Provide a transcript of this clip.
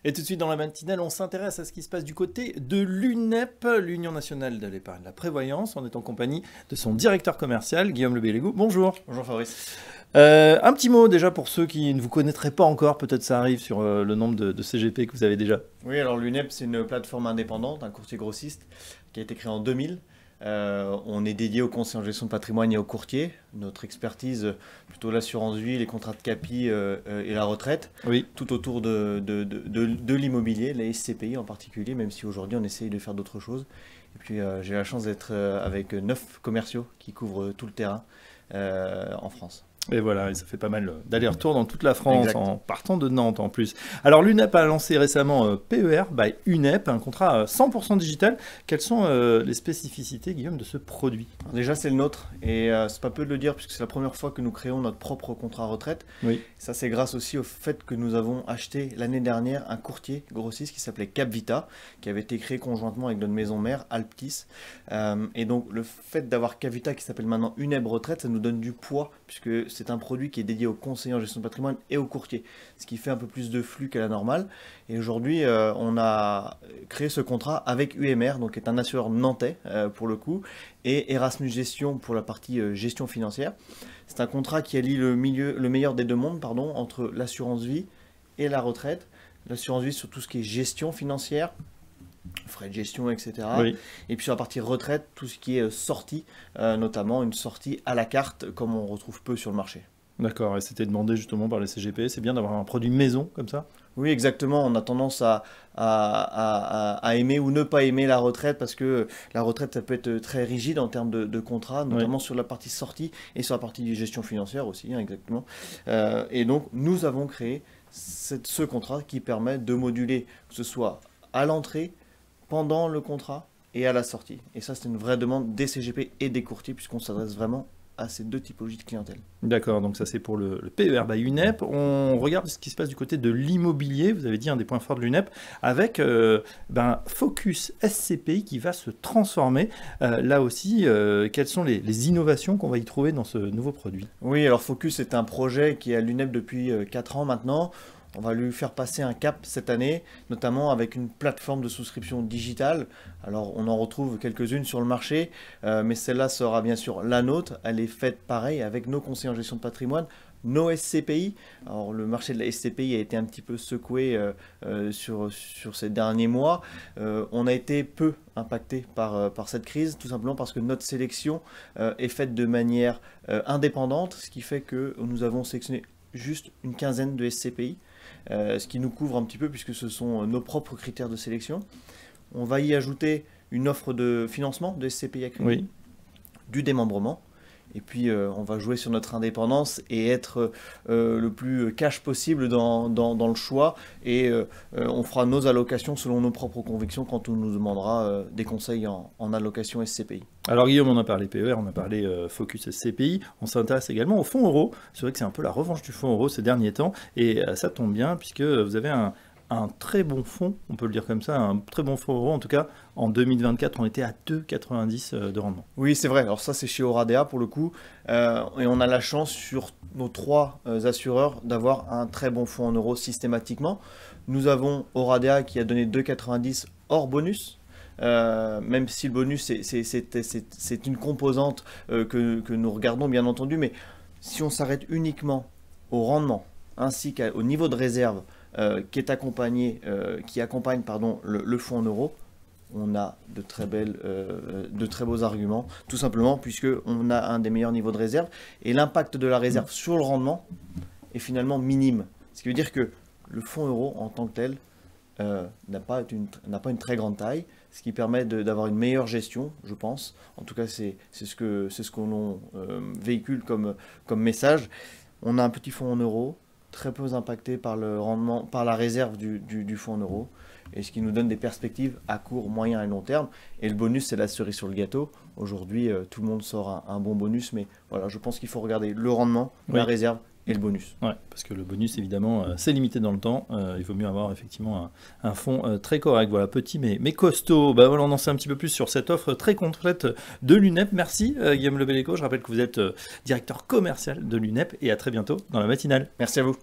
Et tout de suite dans la matinale, on s'intéresse à ce qui se passe du côté de l'UNEP, l'Union nationale de l'épargne et de la prévoyance. On est en compagnie de son directeur commercial, Guillaume Lebellégou. Bonjour. Bonjour Fabrice. Un petit mot déjà pour ceux qui ne vous connaîtraient pas encore, peut-être ça arrive sur le nombre de CGP que vous avez déjà. Oui, alors l'UNEP, c'est une plateforme indépendante, un courtier grossiste qui a été créé en 2000. On est dédié aux conseils en gestion de patrimoine et aux courtiers. Notre expertise, plutôt l'assurance vie, les contrats de capi et la retraite, Oui. tout autour de l'immobilier, les SCPI en particulier, même si aujourd'hui on essaye de faire d'autres choses. Et puis j'ai la chance d'être avec 9 commerciaux qui couvrent tout le terrain en France. Et voilà, et ça fait pas mal d'aller-retour dans toute la France, Exact. en partant de Nantes en plus. Alors l'UNEP a lancé récemment PER by UNEP, un contrat 100% digital. Quelles sont les spécificités, Guillaume, de ce produit? Alors déjà, c'est le nôtre, et c'est pas peu de le dire, puisque c'est la première fois que nous créons notre propre contrat retraite. Oui. Ça, c'est grâce aussi au fait que nous avons acheté l'année dernière un courtier grossiste qui s'appelait Capvita, qui avait été créé conjointement avec notre maison mère, Alptis. Et donc, le fait d'avoir Capvita qui s'appelle maintenant UNEP Retraite, ça nous donne du poids, puisque c'est un produit qui est dédié aux conseillers en gestion de patrimoine et aux courtiers, ce qui fait un peu plus de flux qu'à la normale. Et aujourd'hui, on a créé ce contrat avec UMR, donc qui est un assureur nantais pour le coup, et Erasmus Gestion pour la partie gestion financière. C'est un contrat qui allie le meilleur des deux mondes, entre l'assurance vie et la retraite. L'assurance vie sur tout ce qui est gestion financière, frais de gestion, etc. Oui. Et puis sur la partie retraite, tout ce qui est sortie, notamment une sortie à la carte, comme on retrouve peu sur le marché. D'accord, et c'était demandé justement par les CGP. C'est bien d'avoir un produit maison comme ça? Oui, exactement. On a tendance à aimer ou ne pas aimer la retraite, parce que la retraite, ça peut être très rigide en termes de contrat, notamment sur la partie sortie et sur la partie gestion financière aussi, hein, exactement. Et donc, nous avons créé ce contrat qui permet de moduler, que ce soit à l'entrée, pendant le contrat et à la sortie. Et ça, c'est une vraie demande des CGP et des courtiers, puisqu'on s'adresse vraiment à ces deux typologies de clientèle. D'accord, donc ça c'est pour le PER by UNEP. On regarde ce qui se passe du côté de l'immobilier. Vous avez dit un des points forts de l'UNEP, avec Focus SCPI qui va se transformer. Là aussi, quelles sont les innovations qu'on va y trouver dans ce nouveau produit? Oui, alors Focus est un projet qui est à l'UNEP depuis 4 ans maintenant. On va lui faire passer un cap cette année, notamment avec une plateforme de souscription digitale. Alors, on en retrouve quelques-unes sur le marché, mais celle-là sera bien sûr la nôtre. Elle est faite pareil avec nos conseillers en gestion de patrimoine, nos SCPI. Alors, le marché de la SCPI a été un petit peu secoué sur ces derniers mois. On a été peu impacté par cette crise, tout simplement parce que notre sélection est faite de manière indépendante, ce qui fait que nous avons sélectionné juste une quinzaine de SCPI. Ce qui nous couvre un petit peu puisque ce sont nos propres critères de sélection. On va y ajouter une offre de financement de SCPI à crédit, Oui. du démembrement, et puis on va jouer sur notre indépendance et être le plus cash possible dans le choix, et on fera nos allocations selon nos propres convictions quand on nous demandera des conseils en allocation SCPI. Alors Guillaume, on a parlé PER, on a parlé Focus SCPI, on s'intéresse également au fonds euro. C'est vrai que c'est un peu la revanche du fonds euro ces derniers temps, et ça tombe bien puisque vous avez un très bon fonds, on peut le dire comme ça, un très bon fonds euro. En tout cas, en 2024, on était à 2,90 de rendement. Oui, c'est vrai. Alors ça, c'est chez Oradea pour le coup. Et on a la chance sur nos 3 assureurs d'avoir un très bon fonds en euros systématiquement. Nous avons Oradea qui a donné 2,90 hors bonus. Même si le bonus, c'est une composante que nous regardons, bien entendu. Mais si on s'arrête uniquement au rendement ainsi qu'au niveau de réserve qui accompagne le fonds en euros, on a de très beaux arguments, tout simplement puisqu'on a un des meilleurs niveaux de réserve, et l'impact de la réserve sur le rendement est finalement minime. Ce qui veut dire que le fonds euro en tant que tel n'a pas une très grande taille, ce qui permet d'avoir une meilleure gestion, je pense. En tout cas, c'est ce qu'on véhicule comme message. On a un petit fonds en euros, très peu impacté par le rendement, par la réserve du fonds en euros, et ce qui nous donne des perspectives à court, moyen et long terme. Et le bonus, c'est la cerise sur le gâteau. Aujourd'hui, tout le monde sort un bon bonus, mais voilà, je pense qu'il faut regarder le rendement, la réserve et le bonus. Ouais, parce que le bonus, évidemment, c'est limité dans le temps. Il vaut mieux avoir effectivement un fonds très correct. Voilà, petit mais costaud. Bah, voilà, on en sait un petit peu plus sur cette offre très complète de l'UNEP. Merci Guillaume Lebellégou. Je rappelle que vous êtes directeur commercial de l'UNEP, et à très bientôt dans la matinale. Merci à vous.